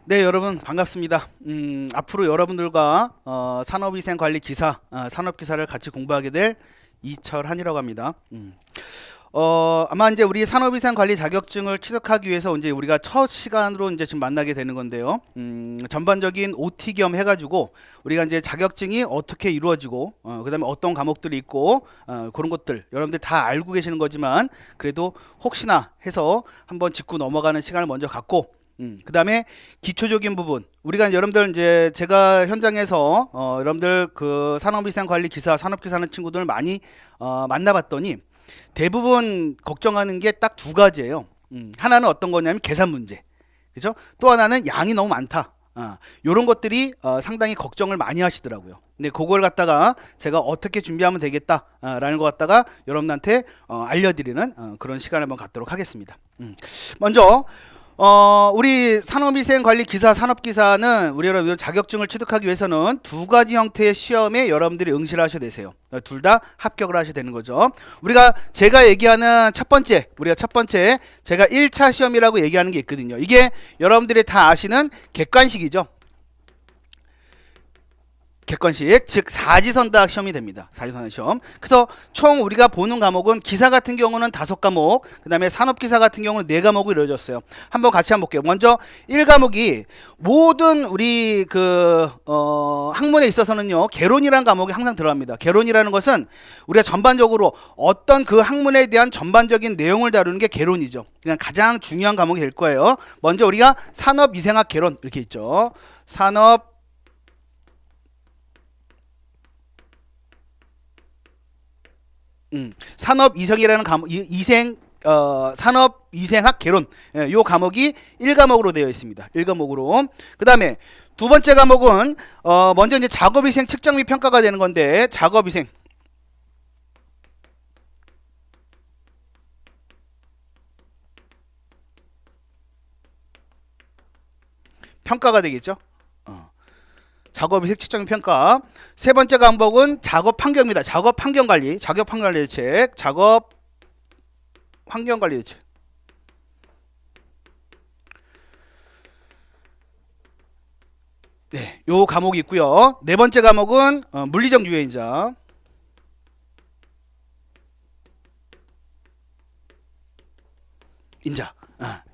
네, 여러분 반갑습니다. 앞으로 여러분들과 산업위생관리기사, 산업기사를 같이 공부하게 될 이철한이라고 합니다. 아마 이제 우리 산업위생관리 자격증을 취득하기 위해서 이제 우리가 첫 시간으로 이제 지금 만나게 되는 건데요. 전반적인 OT 겸 해가지고 우리가 이제 자격증이 어떻게 이루어지고, 그다음에 어떤 과목들이 있고, 그런 것들 여러분들 다 알고 계시는 거지만 그래도 혹시나 해서 한번 짚고 넘어가는 시간을 먼저 갖고. 그 다음에 기초적인 부분 우리가 여러분들 이제 제가 현장에서 여러분들 그 산업위생관리 기사 산업기사 하는 친구들 많이 만나봤더니 대부분 걱정하는 게 딱 두 가지예요. 하나는 어떤 거냐면 계산 문제, 그죠? 또 하나는 양이 너무 많다. 요런 것들이 상당히 걱정을 많이 하시더라고요. 근데 그걸 갖다가 제가 어떻게 준비하면 되겠다 라는 거 갖다가 여러분한테 알려드리는 그런 시간을 한번 갖도록 하겠습니다. 먼저 우리 산업위생관리기사 산업기사는 우리 여러분들 자격증을 취득하기 위해서는 두 가지 형태의 시험에 여러분들이 응시를 하셔야 되세요. 둘 다 합격을 하셔야 되는 거죠. 제가 얘기하는 첫 번째, 우리가 첫 번째 제가 1차 시험이라고 얘기하는 게 있거든요. 이게 여러분들이 다 아시는 객관식이죠. 객관식, 즉 사지선다 시험이 됩니다. 사지선다 시험. 그래서 총 우리가 보는 과목은 기사 같은 경우는 5과목, 그 다음에 산업기사 같은 경우는 4과목이 이루어졌어요. 한번 같이 한번 볼게요. 먼저 1과목이 모든 우리 학문에 있어서는요, 개론이라는 과목이 항상 들어갑니다. 개론이라는 것은 우리가 전반적으로 어떤 그 학문에 대한 전반적인 내용을 다루는 게 개론이죠. 그냥 가장 중요한 과목이 될 거예요. 먼저 우리가 산업위생학 개론 이렇게 있죠. 산업위생이라는 과목, 산업위생학 개론, 요 과목이 1과목으로 되어 있습니다. 1과목으로. 그 다음에 두 번째 과목은 먼저 이제 작업위생 측정 및 평가가 되는 건데, 작업위생 평가가 되겠죠. 작업위생 측정 평가. 세 번째 과목은 작업환경입니다. 작업환경관리, 작업환경관리 대책, 작업환경관리 대책. 네, 요 과목이 있고요. 네 번째 과목은 물리적 유해인자.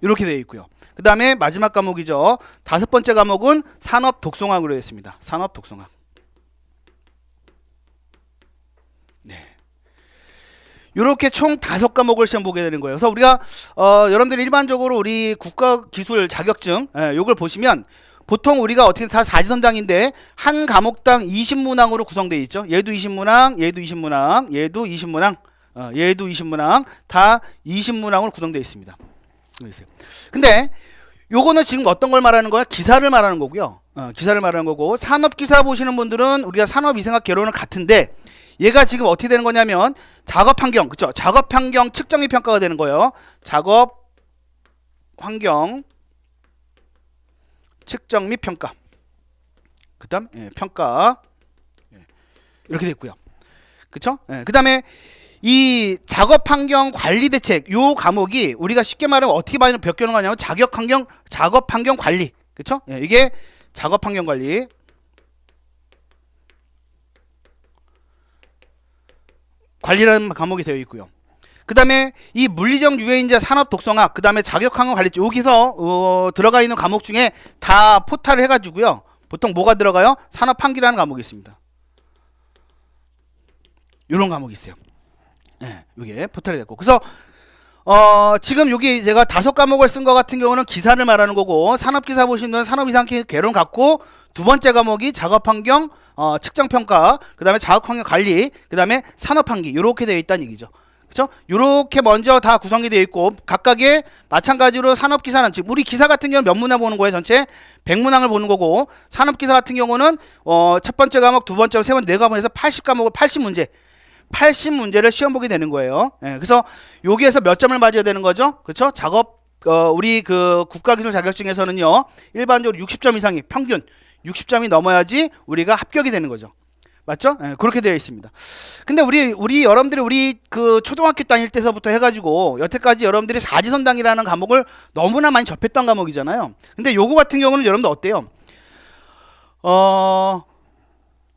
이렇게 되어 있고요. 그 다음에 마지막 과목이죠. 5번째 과목은 산업 독성학으로 되어 있습니다. 산업 독성학. 네. 이렇게 총 5과목을 시험 보게 되는 거예요. 그래서 우리가 여러분들 일반적으로 우리 국가기술 자격증 요걸 보시면 보통 우리가 어떻게 다 사지선장인데 한 과목당 20문항으로 구성되어 있죠. 얘도 20문항, 얘도 20문항, 얘도 20문항, 얘도 20문항, 다 20문항으로 구성되어 있습니다. 근데 요거는 지금 어떤 걸 말하는 거야? 기사를 말하는 거고요. 기사를 말하는 거고, 산업기사 보시는 분들은 우리가 산업위생학 개론은 같은데 얘가 지금 어떻게 되는 거냐면 작업환경, 그쵸? 작업환경 측정 및 평가가 되는 거예요. 작업환경 측정 및 평가. 그 다음 평가 이렇게 되어 있고요. 그쵸? 그 다음에 이 작업환경 관리 대책 요 과목이 우리가 쉽게 말하면 어떻게 바뀌는 거냐면 작업환경 관리, 그쵸? 이게 작업환경 관리 관리라는 과목이 되어 있고요. 그 다음에 이 물리적 유해인자 산업 독성학, 그 다음에 작업환경 관리, 여기서 들어가 있는 과목 중에 다 포탈을 해가지고요. 보통 뭐가 들어가요? 산업환기라는 과목이 있습니다. 이런 과목이 있어요. 네, 이게 포탈이 됐고, 그래서 지금 여기 제가 5과목을 쓴 것 같은 경우는 기사를 말하는 거고, 산업기사 보시는 산업이상 개론 같고, 두 번째 과목이 작업환경 측정평가, 그 다음에 작업환경 관리, 그 다음에 산업환기 이렇게 되어 있다는 얘기죠. 그렇죠? 이렇게 먼저 다 구성이 되어 있고, 각각의 마찬가지로 산업기사는 지금 우리 기사 같은 경우는 몇 문항 보는 거예요? 전체 100문항을 보는 거고, 산업기사 같은 경우는 첫 번째 과목, 두 번째, 세 번째, 네 과목에서 80과목을 80문제를 시험 보게 되는 거예요. 그래서 여기에서 몇 점을 맞아야 되는 거죠? 그렇죠? 우리 그 국가기술 자격증에서는요, 일반적으로 60점 이상이 평균 60점이 넘어야지 우리가 합격이 되는 거죠. 맞죠? 예, 그렇게 되어 있습니다. 근데 우리 여러분들이 우리 그 초등학교 다닐 때서부터 해가지고 여태까지 여러분들이 사지선당이라는 과목을 너무나 많이 접했던 과목이잖아요. 근데 요거 같은 경우는 여러분들 어때요?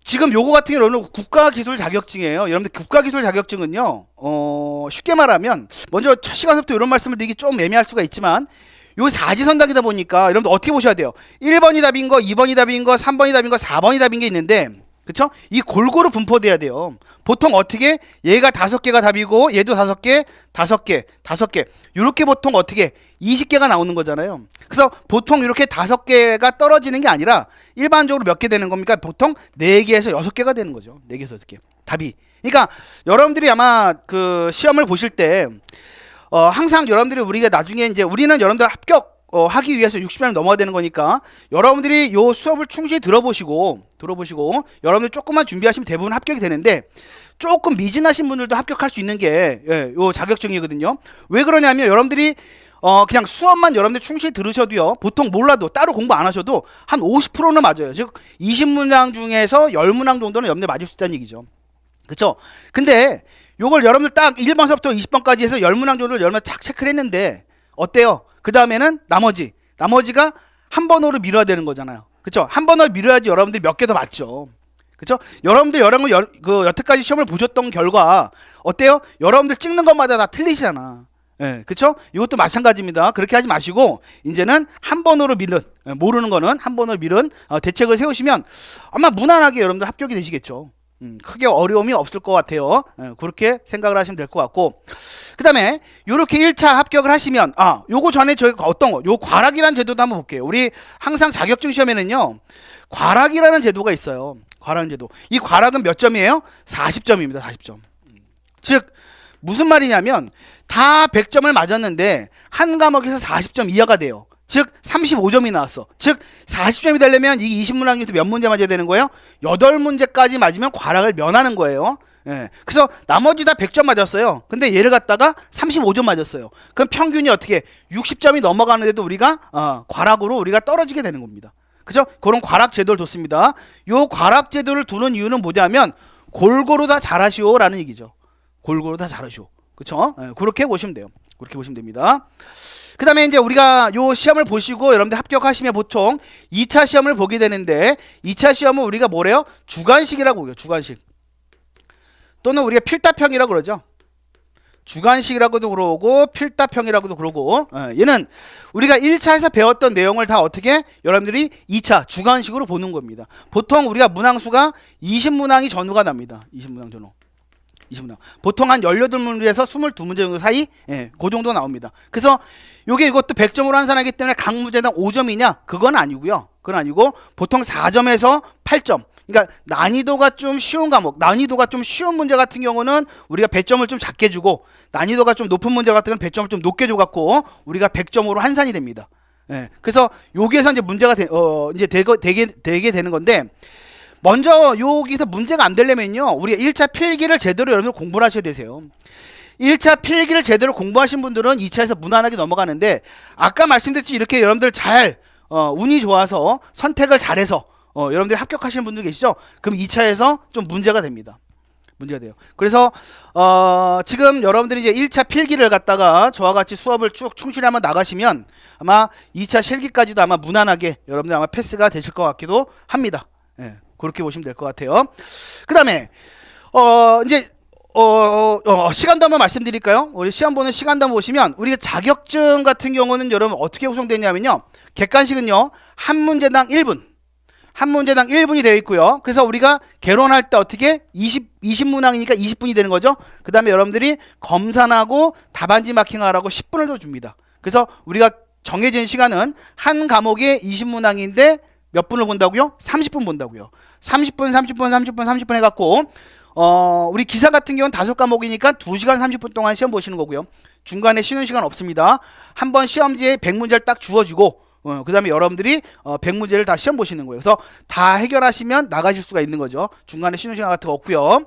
지금 요거 같은 경우는 국가기술 자격증이에요. 여러분들 국가기술 자격증은요, 쉽게 말하면, 먼저 첫 시간부터 이런 말씀을 드리기 좀 애매할 수가 있지만, 요 사지선당이다 보니까 여러분들 어떻게 보셔야 돼요? 1번이 답인 거, 2번이 답인 거, 3번이 답인 거, 4번이 답인 게 있는데, 그쵸? 이 골고루 분포돼야 돼요. 보통 어떻게? 얘가 5개가 답이고, 얘도 5개, 5개, 5개. 요렇게 보통 어떻게? 20개가 나오는 거잖아요. 그래서 보통 이렇게 5개가 떨어지는 게 아니라 일반적으로 몇 개 되는 겁니까? 보통 4개에서 6개가 되는 거죠. 4개에서 6개. 답이. 그러니까 여러분들이 아마 그 시험을 보실 때 항상 여러분들이 우리가 나중에 이제 우리는 여러분들 합격 하기 위해서 60점 넘어야 되는 거니까 여러분들이 요 수업을 충실히 들어보시고 여러분들 조금만 준비하시면 대부분 합격이 되는데 조금 미진하신 분들도 합격할 수 있는 게 요 자격증이거든요. 왜 그러냐면 여러분들이 그냥 수업만 여러분들 충실히 들으셔도요, 보통 몰라도 따로 공부 안 하셔도 한 50%는 맞아요. 즉 20문항 중에서 10문항 정도는 여러분들 맞을 수 있다는 얘기죠. 그쵸? 근데 요걸 여러분들 딱 1번서부터 20번까지 해서 10문항 정도를 여러분들 착 체크를 했는데 어때요? 그 다음에는 나머지가 한 번으로 밀어야 되는 거잖아요. 그쵸? 한 번으로 밀어야지 여러분들이 몇 개 더 맞죠. 그쵸? 여러분들 여태까지 시험을 보셨던 결과 어때요? 여러분들 찍는 것마다 다 틀리시잖아. 예, 그쵸? 이것도 마찬가지입니다. 그렇게 하지 마시고 이제는 한 번으로 밀은, 모르는 거는 한 번으로 밀은 대책을 세우시면 아마 무난하게 여러분들 합격이 되시겠죠. 크게 어려움이 없을 것 같아요. 그렇게 생각을 하시면 될 것 같고, 그 다음에 요렇게 1차 합격을 하시면 요거 전에 저희가 어떤 거, 요 과락이라는 제도도 한번 볼게요. 우리 항상 자격증 시험에는요 과락이라는 제도가 있어요. 과락 제도. 이 과락은 몇 점이에요? 40점입니다. 40점. 즉 무슨 말이냐면 다 100점을 맞았는데 한 과목에서 40점 이하가 돼요. 즉 35점이 나왔어. 즉 40점이 되려면 이 20문항 중에서 몇 문제 맞아야 되는 거예요? 8문제까지 맞으면 과락을 면하는 거예요. 예. 그래서 나머지 다 100점 맞았어요. 근데 얘를 갖다가 35점 맞았어요. 그럼 평균이 어떻게 60점이 넘어가는데도 우리가 과락으로 우리가 떨어지게 되는 겁니다. 그죠? 그런 과락 제도를 뒀습니다. 요 과락 제도를 두는 이유는 뭐냐면 골고루 다 잘하시오라는 얘기죠. 골고루 다 잘하시오. 그쵸? 그렇게 보시면 돼요. 그렇게 보시면 됩니다. 그 다음에 이제 우리가 요 시험을 보시고 여러분들 합격하시면 보통 2차 시험을 보게 되는데 2차 시험은 우리가 뭐래요? 주관식이라고 해요. 주관식. 또는 우리가 필답형이라고 그러죠. 주관식이라고도 그러고 필답형이라고도 그러고 얘는 우리가 1차에서 배웠던 내용을 다 어떻게 여러분들이 2차 주관식으로 보는 겁니다. 보통 우리가 문항수가 20문항이 전후가 납니다. 20문항 전후. 20문항. 보통 한 18문제에서 22문제 정도 사이? 그 정도 나옵니다. 그래서 이것도 100점으로 환산하기 때문에 각 문제당 5점이냐? 그건 아니고요. 그건 아니고 보통 4점에서 8점. 그러니까 난이도가 좀 쉬운 과목, 난이도가 좀 쉬운 문제 같은 경우는 우리가 배점을 좀 작게 주고 난이도가 좀 높은 문제 같은 경우는 배점을 좀 높게 줘갖고 우리가 100점으로 환산이 됩니다. 그래서 여기에서 이제 문제가 이제 되게 되는 건데 먼저 여기서 문제가 안 되려면요 우리가 1차 필기를 제대로 여러분들 공부를 하셔야 되세요. 1차 필기를 제대로 공부하신 분들은 2차에서 무난하게 넘어가는데 아까 말씀드렸듯이 이렇게 여러분들 잘 운이 좋아서 선택을 잘해서 여러분들이 합격하시는 분들 계시죠? 그럼 2차에서 좀 문제가 됩니다. 문제가 돼요. 그래서 지금 여러분들이 이제 1차 필기를 갖다가 저와 같이 수업을 쭉 충실히 한번 나가시면 아마 2차 실기까지도 아마 무난하게 여러분들 아마 패스가 되실 것 같기도 합니다. 그렇게 보시면 될 것 같아요. 그 다음에 이제 시간도 한번 말씀드릴까요? 우리 시험 보는 시간도 한번 보시면 우리가 자격증 같은 경우는 여러분 어떻게 구성되냐면요 객관식은요 한 문제당 1분 한 문제당 1분이 되어 있고요. 그래서 우리가 개론할 때 어떻게 20문항이니까 20분이 되는 거죠. 그 다음에 여러분들이 검산하고 답안지 마킹하라고 10분을 더 줍니다. 그래서 우리가 정해진 시간은 한 과목에 20문항인데 몇 분을 본다고요? 30분 본다고요. 30분 해갖고 우리 기사 같은 경우는 5과목이니까 2시간 30분 동안 시험 보시는 거고요. 중간에 쉬는 시간 없습니다. 한번 시험지에 100문제를 딱 주어지고 그 다음에 여러분들이 100문제를 다 시험 보시는 거예요. 그래서 다 해결하시면 나가실 수가 있는 거죠. 중간에 쉬는 시간 같은 거 없고요.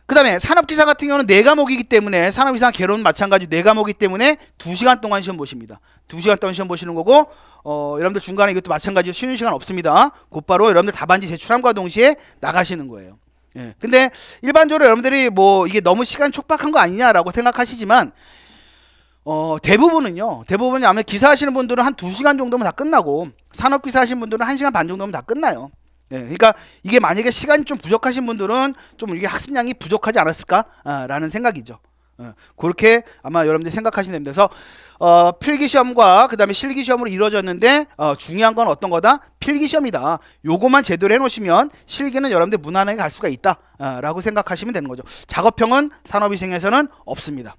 그 다음에 산업기사 같은 경우는 4과목이기 때문에 산업이상 개론은 마찬가지 4과목이기 때문에 2시간 동안 시험 보십니다. 2시간 동안 시험 보시는 거고 여러분들 중간에 이것도 마찬가지로 쉬는 시간 없습니다. 곧바로 여러분들 답안지 제출함과 동시에 나가시는 거예요. 예. 근데 일반적으로 여러분들이 뭐 이게 너무 시간 촉박한 거 아니냐라고 생각하시지만 대부분이 아마 기사 하시는 분들은 한 2시간 정도면 다 끝나고 산업기사 하시는 분들은 1시간 반 정도면 다 끝나요. 예, 그러니까 이게 만약에 시간이 좀 부족하신 분들은 좀 이게 학습량이 부족하지 않았을까라는 생각이죠. 그렇게 아마 여러분들이 생각하시면 됩니다. 그래서 필기시험과 그 다음에 실기시험으로 이루어졌는데 중요한 건 어떤 거다? 필기시험이다. 요거만 제대로 해놓으시면 실기는 여러분들 무난하게 갈 수가 있다 라고 생각하시면 되는 거죠. 작업형은 산업위생에서는 없습니다.